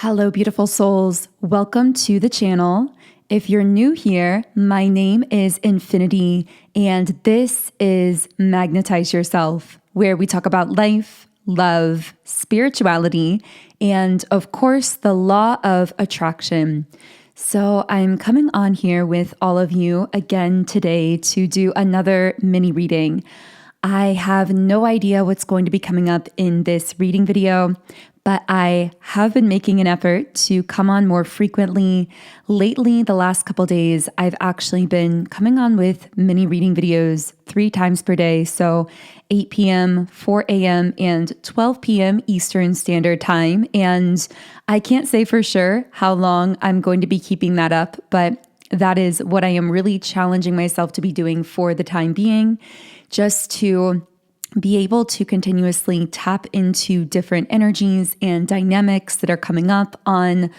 Hello, beautiful souls. Welcome to the channel. If you're new here, my name is Infinity, and this is Magnetize Yourself, where we talk about life, love, spirituality, and of course, the law of attraction. So I'm coming on here with all of you again today to do another mini reading. I have no idea what's going to be coming up in this reading video, but I have been making an effort to come on more frequently. Lately, the last couple days, I've actually been coming on with mini reading videos 3 times per day. So 8 p.m., 4 a.m., and 12 p.m. Eastern Standard Time. And I can't say for sure how long I'm going to be keeping that up, but that is what I am really challenging myself to be doing for the time being, just to be able to continuously tap into different energies and dynamics that are coming up on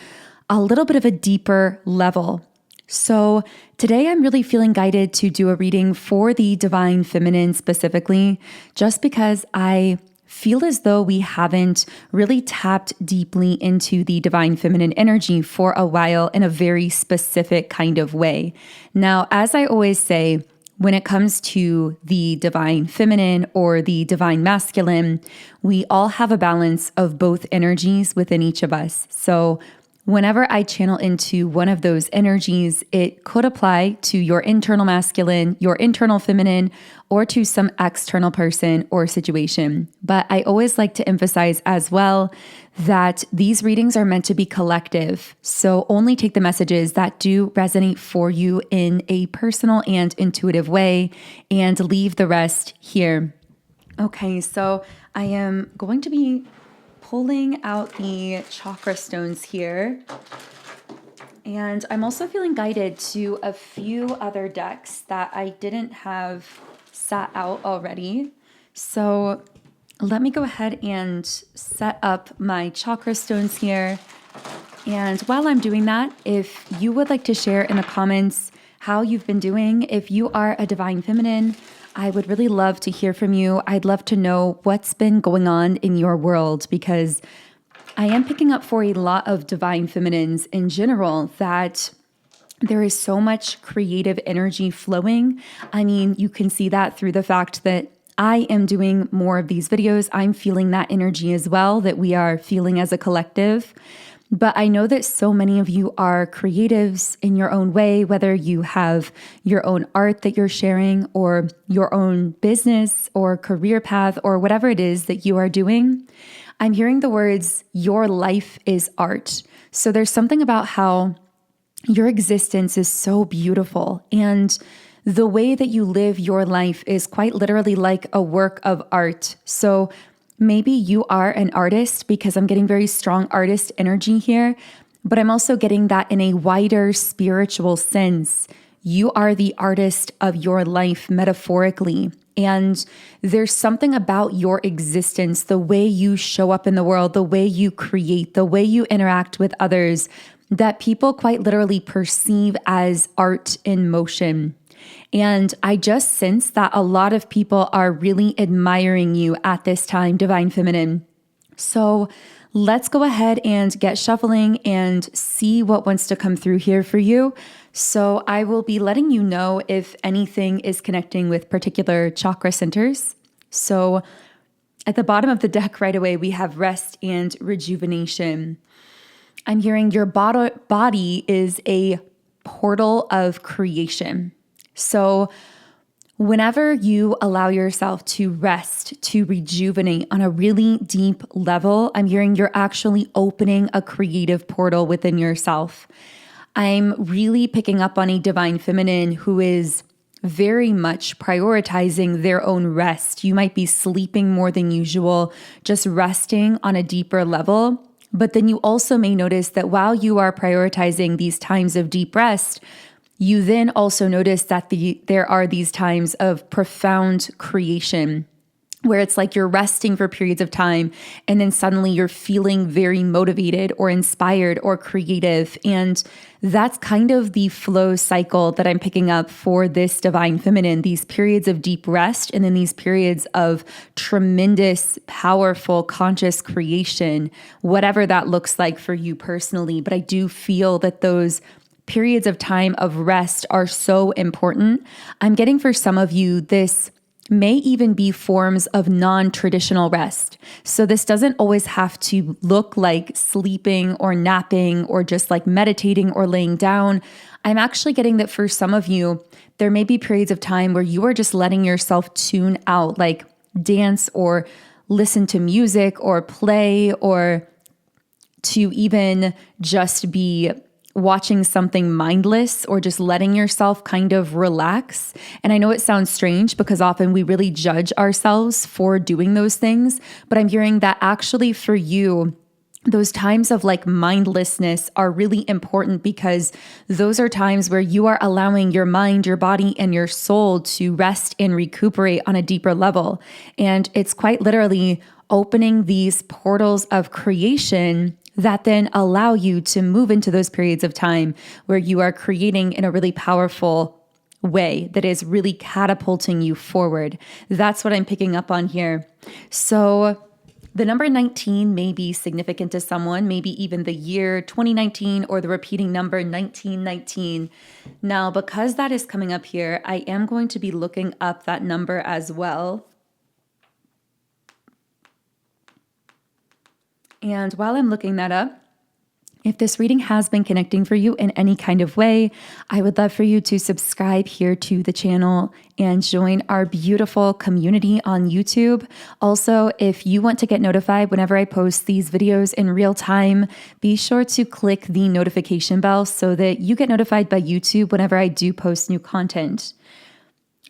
a little bit of a deeper level. So today I'm really feeling guided to do a reading for the Divine Feminine specifically, just because I feel as though we haven't really tapped deeply into the Divine Feminine energy for a while in a very specific kind of way. Now, as I always say, when it comes to the Divine Feminine or the Divine Masculine, we all have a balance of both energies within each of us. So whenever I channel into one of those energies, it could apply to your internal masculine, your internal feminine, or to some external person or situation. But I always like to emphasize as well that these readings are meant to be collective. So only take the messages that do resonate for you in a personal and intuitive way and leave the rest here. Okay, so I am going to be pulling out the chakra stones here. And I'm also feeling guided to a few other decks that I didn't have sat out already. So let me go ahead and set up my chakra stones here. And while I'm doing that, if you would like to share in the comments how you've been doing, if you are a Divine Feminine, I would really love to hear from you. I'd love to know what's been going on in your world, because I am picking up for a lot of Divine Feminines in general that there is so much creative energy flowing. I mean, you can see that through the fact that I am doing more of these videos. I'm feeling that energy as well that we are feeling as a collective. But I know that so many of you are creatives in your own way, whether you have your own art that you're sharing or your own business or career path or whatever it is that you are doing. I'm hearing the words, your life is art. So there's something about how your existence is so beautiful, and the way that you live your life is quite literally like a work of art. So maybe you are an artist, because I'm getting very strong artist energy here, but I'm also getting that in a wider spiritual sense. You are the artist of your life metaphorically. And there's something about your existence, the way you show up in the world, the way you create, the way you interact with others, that people quite literally perceive as art in motion. And I just sense that a lot of people are really admiring you at this time, Divine Feminine. So let's go ahead and get shuffling and see what wants to come through here for you. So I will be letting you know if anything is connecting with particular chakra centers. So at the bottom of the deck right away, we have rest and rejuvenation. I'm hearing your body is a portal of creation. So whenever you allow yourself to rest, to rejuvenate on a really deep level, I'm hearing you're actually opening a creative portal within yourself. I'm really picking up on a Divine Feminine who is very much prioritizing their own rest. You might be sleeping more than usual, just resting on a deeper level. But then you also may notice that while you are prioritizing these times of deep rest, you then also notice that there are these times of profound creation, where it's like you're resting for periods of time and then suddenly you're feeling very motivated or inspired or creative. And that's kind of the flow cycle that I'm picking up for this divine feminine, these periods of deep rest and then these periods of tremendous, powerful, conscious creation, whatever that looks like for you personally. But I do feel that those periods of time of rest are so important. I'm getting for some of you, this may even be forms of non-traditional rest. So this doesn't always have to look like sleeping or napping or just like meditating or laying down. I'm actually getting that for some of you, there may be periods of time where you are just letting yourself tune out, like dance or listen to music or play, or to even just be watching something mindless or just letting yourself kind of relax. And I know it sounds strange because often we really judge ourselves for doing those things, but I'm hearing that actually for you, those times of like mindlessness are really important because those are times where you are allowing your mind, your body, and your soul to rest and recuperate on a deeper level. And it's quite literally opening these portals of creation that then allow you to move into those periods of time where you are creating in a really powerful way that is really catapulting you forward. That's what I'm picking up on here. So the number 19 may be significant to someone, maybe even the year 2019 or the repeating number 1919. Now, because that is coming up here, I am going to be looking up that number as well. And while I'm looking that up, if this reading has been connecting for you in any kind of way, I would love for you to subscribe here to the channel and join our beautiful community on YouTube. Also, if you want to get notified whenever I post these videos in real time, be sure to click the notification bell so that you get notified by YouTube whenever I do post new content.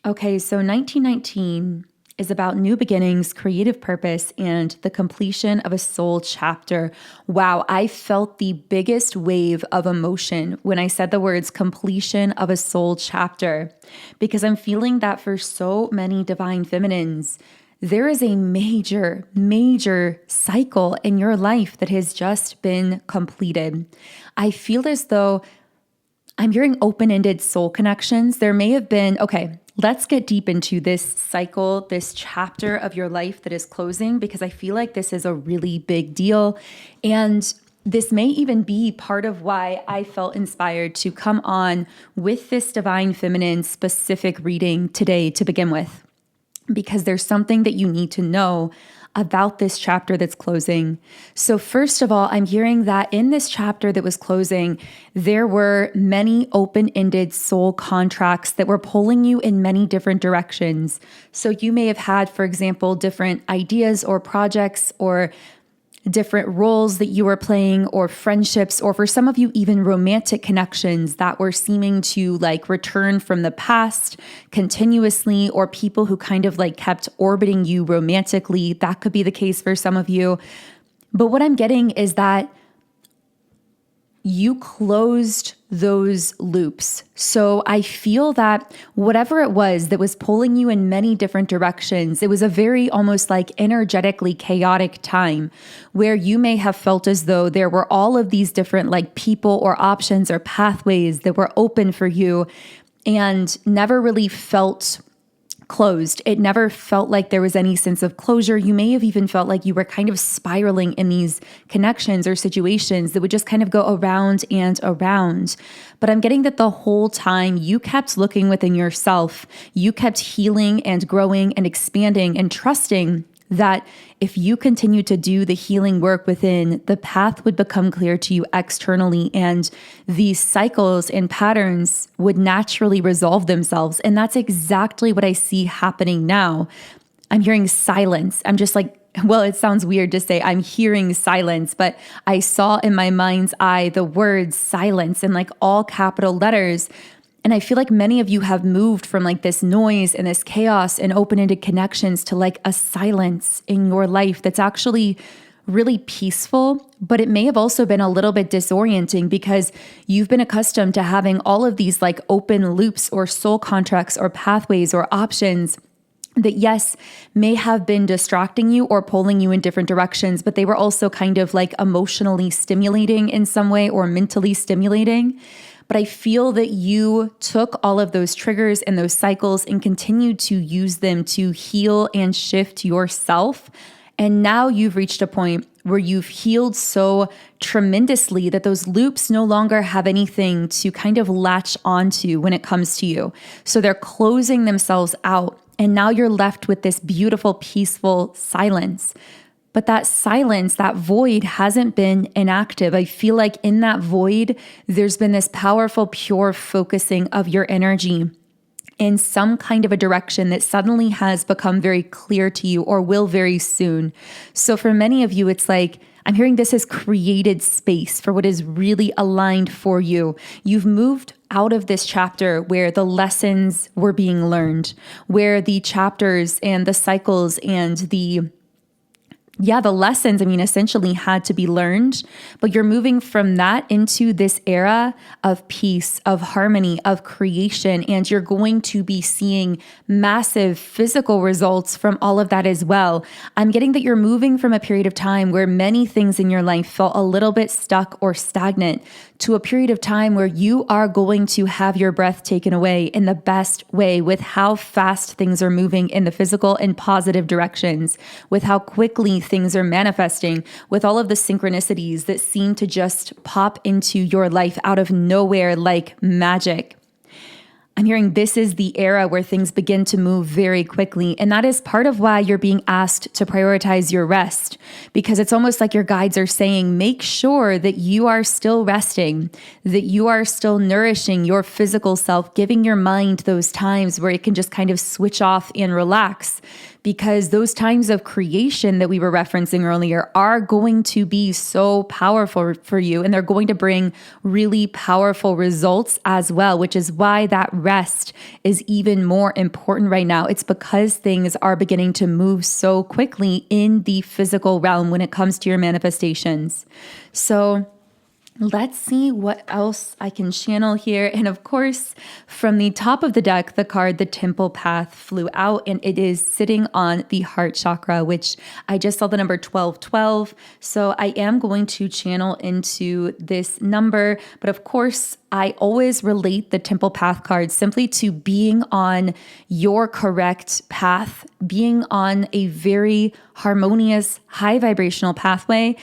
Okay, so 1919 is about new beginnings, creative purpose, and the completion of a soul chapter. Wow, I felt the biggest wave of emotion when I said the words completion of a soul chapter, because I'm feeling that for so many divine feminines, there is a major, major cycle in your life that has just been completed. I feel as though I'm hearing open-ended soul connections. There may have been, okay, let's get deep into this cycle, this chapter of your life that is closing, because I feel like this is a really big deal. And this may even be part of why I felt inspired to come on with this divine feminine specific reading today to begin with, because there's something that you need to know about this chapter that's closing. So first of all, I'm hearing that in this chapter that was closing, there were many open-ended soul contracts that were pulling you in many different directions. So you may have had, for example, different ideas or projects or different roles that you were playing, or friendships, or for some of you, even romantic connections that were seeming to like return from the past continuously, or people who kind of like kept orbiting you romantically. That could be the case for some of you. But what I'm getting is that you closed those loops. So I feel that whatever it was that was pulling you in many different directions, it was a very almost like energetically chaotic time where you may have felt as though there were all of these different like people or options or pathways that were open for you and never really felt closed. It never felt like there was any sense of closure. You may have even felt like you were kind of spiraling in these connections or situations that would just kind of go around and around. But I'm getting that the whole time you kept looking within yourself, you kept healing and growing and expanding and trusting that if you continue to do the healing work within, the path would become clear to you externally, and these cycles and patterns would naturally resolve themselves. And that's exactly what I see happening now. I'm hearing silence. I'm just like, well, it sounds weird to say I'm hearing silence, but I saw in my mind's eye the word silence in like all capital letters. And I feel like many of you have moved from like this noise and this chaos and open-ended connections to like a silence in your life that's actually really peaceful, but it may have also been a little bit disorienting because you've been accustomed to having all of these like open loops or soul contracts or pathways or options that, yes, may have been distracting you or pulling you in different directions, but they were also kind of like emotionally stimulating in some way or mentally stimulating. But I feel that you took all of those triggers and those cycles and continued to use them to heal and shift yourself. And now you've reached a point where you've healed so tremendously that those loops no longer have anything to kind of latch onto when it comes to you. So they're closing themselves out. And now you're left with this beautiful, peaceful silence. But that silence, that void hasn't been inactive. I feel like in that void, there's been this powerful, pure focusing of your energy in some kind of a direction that suddenly has become very clear to you or will very soon. So for many of you, it's like, I'm hearing this has created space for what is really aligned for you. You've moved out of this chapter where the lessons were being learned, where the chapters and the cycles and the lessons, essentially had to be learned, but you're moving from that into this era of peace, of harmony, of creation, and you're going to be seeing massive physical results from all of that as well. I'm getting that you're moving from a period of time where many things in your life felt a little bit stuck or stagnant to a period of time where you are going to have your breath taken away in the best way with how fast things are moving in the physical and positive directions, with how quickly things are manifesting, with all of the synchronicities that seem to just pop into your life out of nowhere like magic. I'm hearing this is the era where things begin to move very quickly. And that is part of why you're being asked to prioritize your rest, because it's almost like your guides are saying, make sure that you are still resting, that you are still nourishing your physical self, giving your mind those times where it can just kind of switch off and relax. Because those times of creation that we were referencing earlier are going to be so powerful for you, and they're going to bring really powerful results as well, which is why that rest is even more important right now. It's because things are beginning to move so quickly in the physical realm when it comes to your manifestations. So let's see what else I can channel here. And of course, from the top of the deck, the card, the Temple Path, flew out, and it is sitting on the heart chakra, which I just saw the number 1212. So I am going to channel into this number. But of course, I always relate the Temple Path card simply to being on your correct path, being on a very harmonious, high vibrational pathway.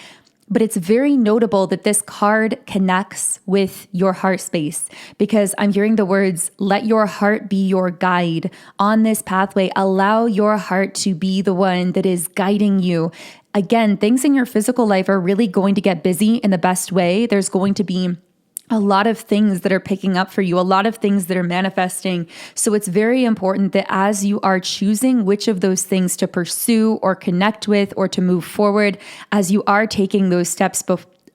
But it's very notable that this card connects with your heart space, because I'm hearing the words, let your heart be your guide on this pathway. Allow your heart to be the one that is guiding you. Again, things in your physical life are really going to get busy in the best way. There's going to be a lot of things that are picking up for you, a lot of things that are manifesting. So it's very important that as you are choosing which of those things to pursue or connect with or to move forward, as you are taking those steps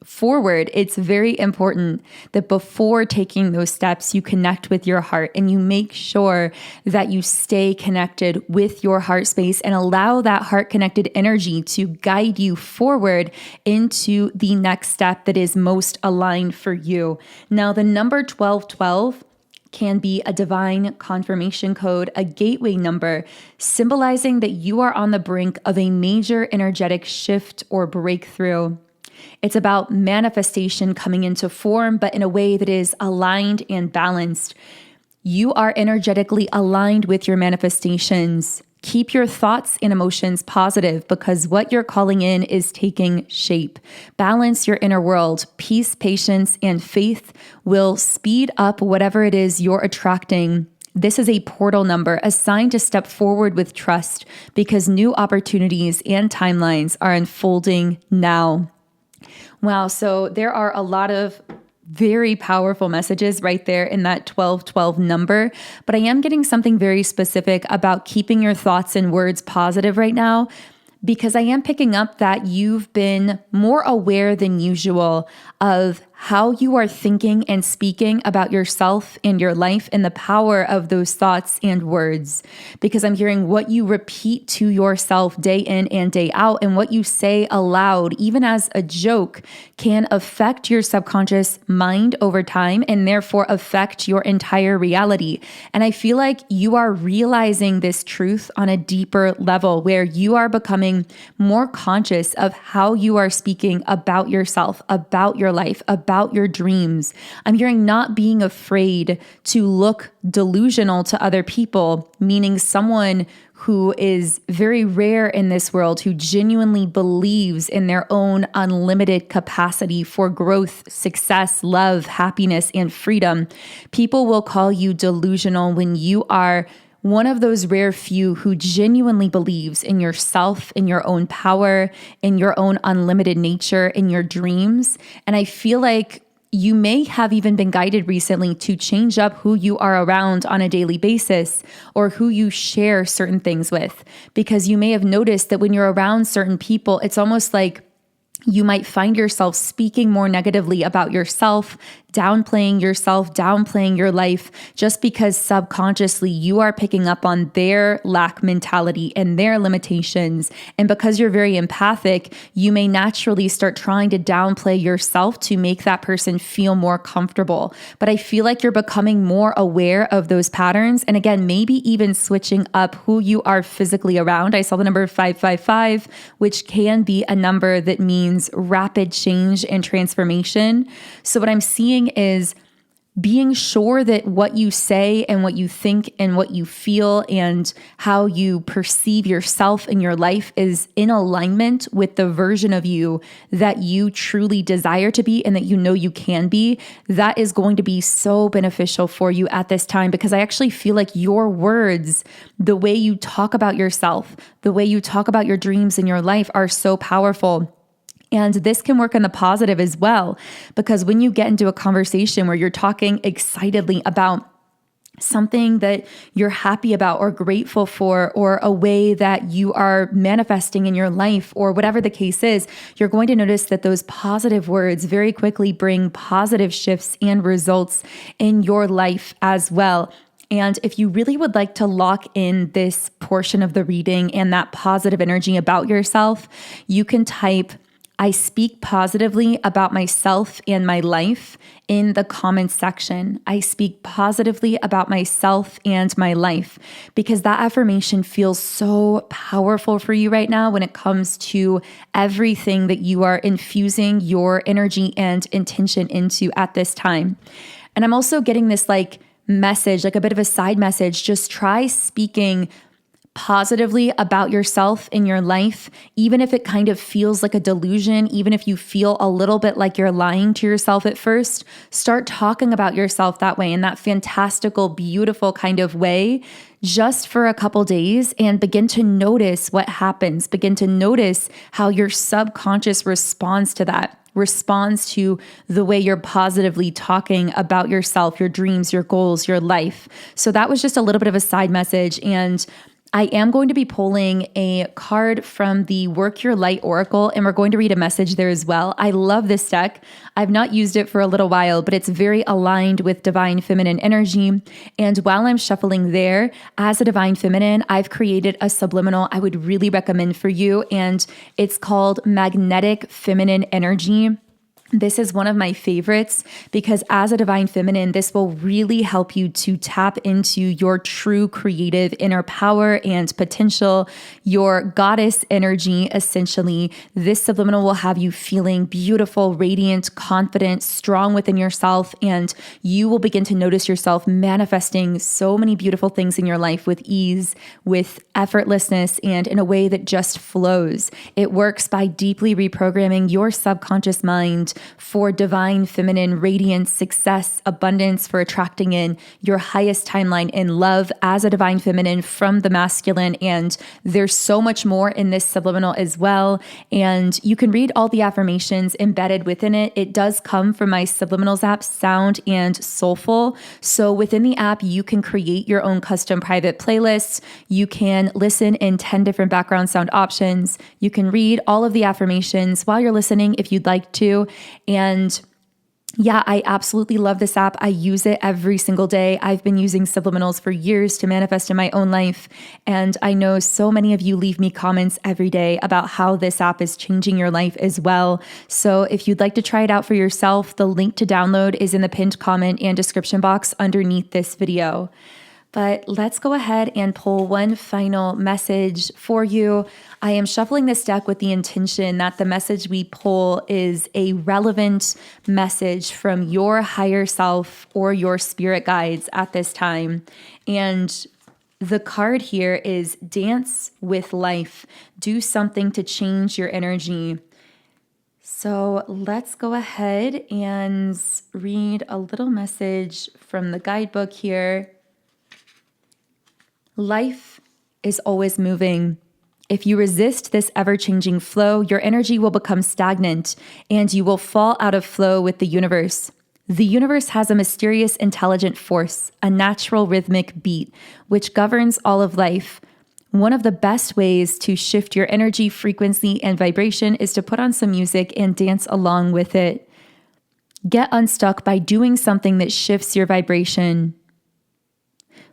forward, it's very important that before taking those steps, you connect with your heart and you make sure that you stay connected with your heart space and allow that heart connected energy to guide you forward into the next step that is most aligned for you. Now, the number 1212 can be a divine confirmation code, a gateway number, symbolizing that you are on the brink of a major energetic shift or breakthrough. It's about manifestation coming into form, but in a way that is aligned and balanced. You are energetically aligned with your manifestations. Keep your thoughts and emotions positive, because what you're calling in is taking shape. Balance your inner world. Peace, patience, and faith will speed up whatever it is you're attracting. This is a portal number, a sign to step forward with trust, because new opportunities and timelines are unfolding now. Wow, so there are a lot of very powerful messages right there in that 1212 number, but I am getting something very specific about keeping your thoughts and words positive right now, because I am picking up that you've been more aware than usual of how you are thinking and speaking about yourself and your life and the power of those thoughts and words. Because I'm hearing what you repeat to yourself day in and day out, and what you say aloud, even as a joke, can affect your subconscious mind over time and therefore affect your entire reality. And I feel like you are realizing this truth on a deeper level, where you are becoming more conscious of how you are speaking about yourself, about your life, about your dreams. I'm hearing not being afraid to look delusional to other people, meaning someone who is very rare in this world, who genuinely believes in their own unlimited capacity for growth, success, love, happiness, and freedom. People will call you delusional when you are one of those rare few who genuinely believes in yourself, in your own power, in your own unlimited nature, in your dreams. And I feel like you may have even been guided recently to change up who you are around on a daily basis, or who you share certain things with, because you may have noticed that when you're around certain people, it's almost like you might find yourself speaking more negatively about yourself, downplaying yourself, downplaying your life, just because subconsciously you are picking up on their lack mentality and their limitations. And because you're very empathic, you may naturally start trying to downplay yourself to make that person feel more comfortable. But I feel like you're becoming more aware of those patterns. And again, maybe even switching up who you are physically around. I saw the number 555, which can be a number that means rapid change and transformation. So what I'm seeing is being sure that what you say and what you think and what you feel and how you perceive yourself in your life is in alignment with the version of you that you truly desire to be and that you know you can be. That is going to be so beneficial for you at this time, because I actually feel like your words, the way you talk about yourself, the way you talk about your dreams in your life are so powerful. And this can work in the positive as well, because when you get into a conversation where you're talking excitedly about something that you're happy about or grateful for, or a way that you are manifesting in your life, or whatever the case is, you're going to notice that those positive words very quickly bring positive shifts and results in your life as well. And if you really would like to lock in this portion of the reading and that positive energy about yourself, you can type "I speak positively about myself and my life" in the comments section. I speak positively about myself and my life, because that affirmation feels so powerful for you right now when it comes to everything that you are infusing your energy and intention into at this time. And I'm also getting this message, a bit of a side message. Just try speaking positively about yourself in your life, even if it kind of feels like a delusion, even if you feel a little bit like you're lying to yourself at first. Start talking about yourself that way, in that fantastical, beautiful kind of way, just for a couple days, and begin to notice what happens. Begin to notice how your subconscious responds to that, responds to the way you're positively talking about yourself, your dreams, your goals, your life. So that was just a little bit of a side message. And I am going to be pulling a card from the Work Your Light Oracle, and we're going to read a message there as well. I love this deck. I've not used it for a little while, but it's very aligned with divine feminine energy. And while I'm shuffling there, as a divine feminine, I've created a subliminal I would really recommend for you, and it's called Magnetic Feminine Energy. This is one of my favorites, because as a divine feminine, this will really help you to tap into your true creative inner power and potential, your goddess energy, essentially. This subliminal will have you feeling beautiful, radiant, confident, strong within yourself, and you will begin to notice yourself manifesting so many beautiful things in your life with ease, with effortlessness, and in a way that just flows. It works by deeply reprogramming your subconscious mind for divine feminine radiance, success, abundance, for attracting in your highest timeline in love as a divine feminine from the masculine. And there's so much more in this subliminal as well. And you can read all the affirmations embedded within it. It does come from my Subliminals app, Sound and Soulful. So within the app, you can create your own custom private playlists. You can listen in 10 different background sound options. You can read all of the affirmations while you're listening if you'd like to. And Yeah, I absolutely love this app. I use it every single day. I've been using subliminals for years to manifest in my own life. And I know so many of you leave me comments every day about how this app is changing your life as well. So if you'd like to try it out for yourself, the link to download is in the pinned comment and description box underneath this video. But let's go ahead and pull one final message for you. I am shuffling this deck with the intention that the message we pull is a relevant message from your higher self or your spirit guides at this time. And the card here is dance with life. Do something to change your energy. So let's go ahead and read a little message from the guidebook here. Life is always moving. If you resist this ever-changing flow, your energy will become stagnant and you will fall out of flow with the universe. The universe has a mysterious, intelligent force, a natural rhythmic beat, which governs all of life. One of the best ways to shift your energy, frequency, and vibration is to put on some music and dance along with it. Get unstuck by doing something that shifts your vibration.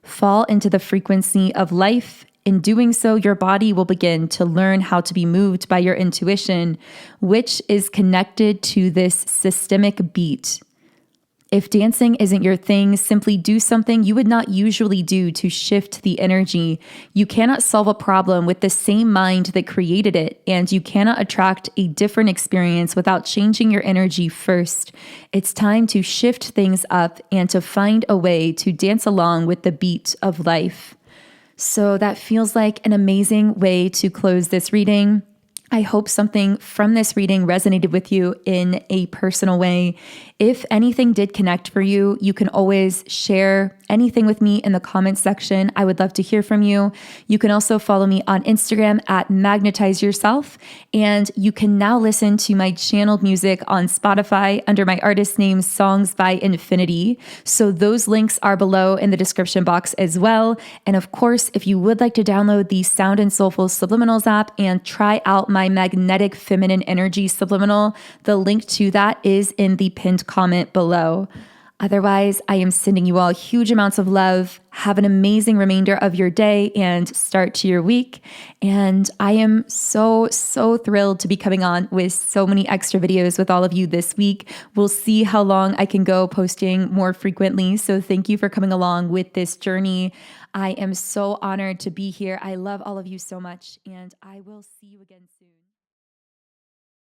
Fall into the frequency of life. In doing so, your body will begin to learn how to be moved by your intuition, which is connected to this systemic beat. If dancing isn't your thing, simply do something you would not usually do to shift the energy. You cannot solve a problem with the same mind that created it, and you cannot attract a different experience without changing your energy first. It's time to shift things up and to find a way to dance along with the beat of life. So that feels like an amazing way to close this reading. I hope something from this reading resonated with you in a personal way. If anything did connect for you, you can always share anything with me in the comments section. I would love to hear from you. You can also follow me on Instagram at @magnetizeyourself. And you can now listen to my channeled music on Spotify under my artist name, Songs by 𝘜𝘚𝘋. So those links are below in the description box as well. And of course, if you would like to download the Sound and Soulful Subliminals app and try out my magnetic feminine energy subliminal, the link to that is in the pinned comment below. Otherwise, I am sending you all huge amounts of love. Have an amazing remainder of your day and start to your week. And I am so thrilled to be coming on with so many extra videos with all of you this week. We'll see how long I can go posting more frequently. So thank you for coming along with this journey. I am so honored to be here. I love all of you so much, and I will see you again soon.